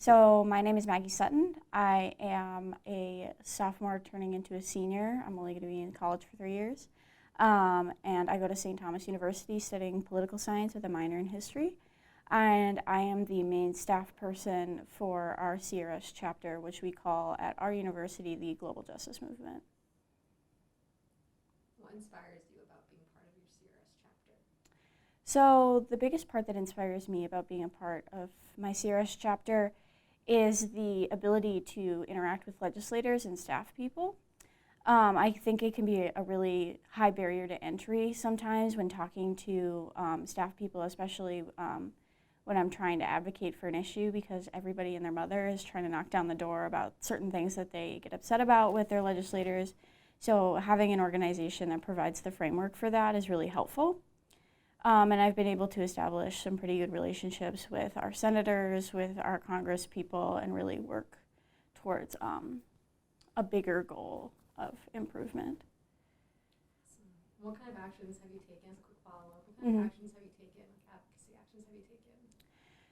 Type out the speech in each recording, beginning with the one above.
So my name is Maggie Sutton. I am a sophomore turning into a senior. I'm only going to be in college for 3 years. And I go to St. Thomas University studying political science with a minor in history. And I am the main staff person for our CRS chapter, which we call at our university the Global Justice Movement. What inspires you about being part of your CRS chapter? So the biggest part that inspires me about being a part of my CRS chapter is the ability to interact with legislators and staff people. I think it can be a really high barrier to entry sometimes when talking to staff people, especially when I'm trying to advocate for an issue, because everybody and their mother is trying to knock down the door about certain things that they get upset about with their legislators. So having an organization that provides the framework for that is really helpful. And I've been able to establish some pretty good relationships with our senators, with our Congress people, and really work towards a bigger goal of improvement. What kind of actions have you taken, as a quick follow-up, what kind of actions have you taken, like advocacy actions have you taken?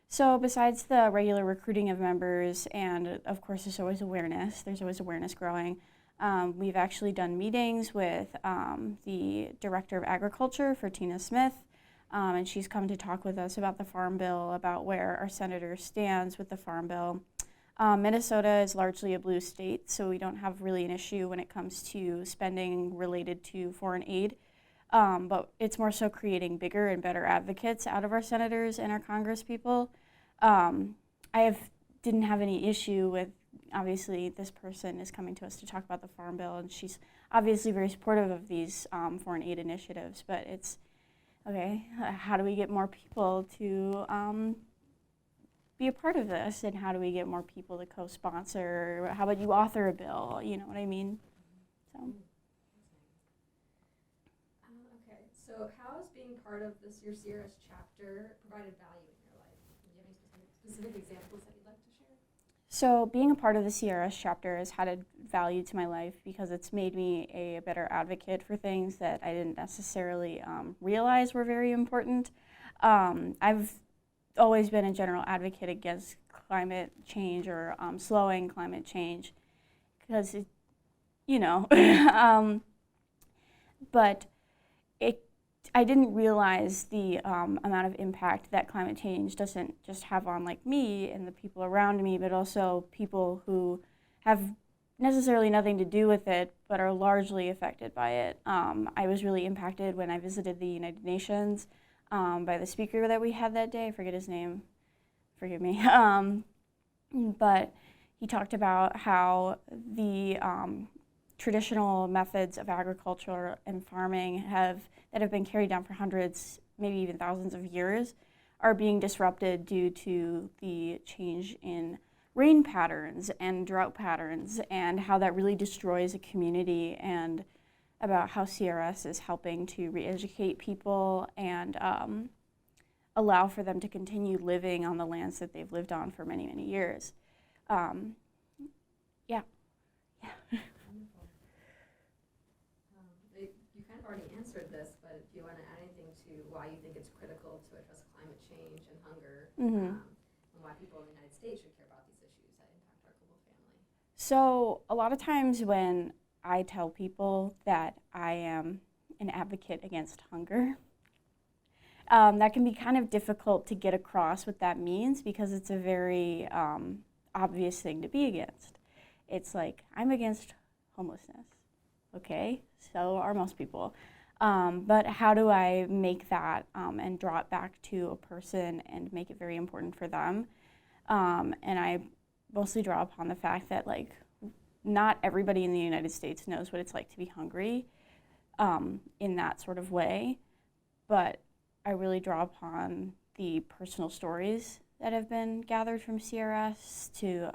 So besides the regular recruiting of members, and of course there's always awareness growing, we've actually done meetings with the Director of Agriculture for Tina Smith, and she's come to talk with us about the Farm Bill, about where our senator stands with the Farm Bill. Minnesota is largely a blue state, so we don't have really an issue when it comes to spending related to foreign aid, but it's more so creating bigger and better advocates out of our senators and our Congress people. Didn't have any issue with, obviously this person is coming to us to talk about the Farm Bill, and she's obviously very supportive of these foreign aid initiatives, but it's, okay, how do we get more people to be a part of this, and how do we get more people to co-sponsor? How about you author a bill, you know what I mean? So. Okay, so how has being part of this, your CRS chapter, provided value in your life? Do you have any specific examples that you'd like to share? So being a part of the CRS chapter has had a value to my life because it's made me a better advocate for things that I didn't necessarily realize were very important. I've always been a general advocate against climate change or slowing climate change because, but I didn't realize the amount of impact that climate change doesn't just have on like me and the people around me, but also people who have necessarily nothing to do with it, but are largely affected by it. I was really impacted when I visited the United Nations by the speaker that we had that day. I forget his name, forgive me. But he talked about how the traditional methods of agriculture and farming that have been carried down for hundreds, maybe even thousands of years, are being disrupted due to the change in rain patterns and drought patterns, and how that really destroys a community, and about how CRS is helping to re-educate people and allow for them to continue living on the lands that they've lived on for many, many years. Yeah. You kind of already answered this, but if you want to add anything to why you think it's critical to address climate change and hunger, and why people in the United States should care about these issues that impact our global family. So a lot of times when I tell people that I am an advocate against hunger, that can be kind of difficult to get across what that means, because it's a very obvious thing to be against. It's like, I'm against homelessness. Okay, so are most people. But how do I make that and draw it back to a person and make it very important for them? And I mostly draw upon the fact that, like, not everybody in the United States knows what it's like to be hungry in that sort of way, but I really draw upon the personal stories that have been gathered from CRS to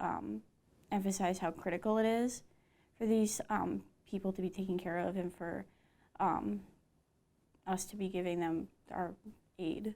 emphasize how critical it is for these people to be taken care of, and for us to be giving them our aid.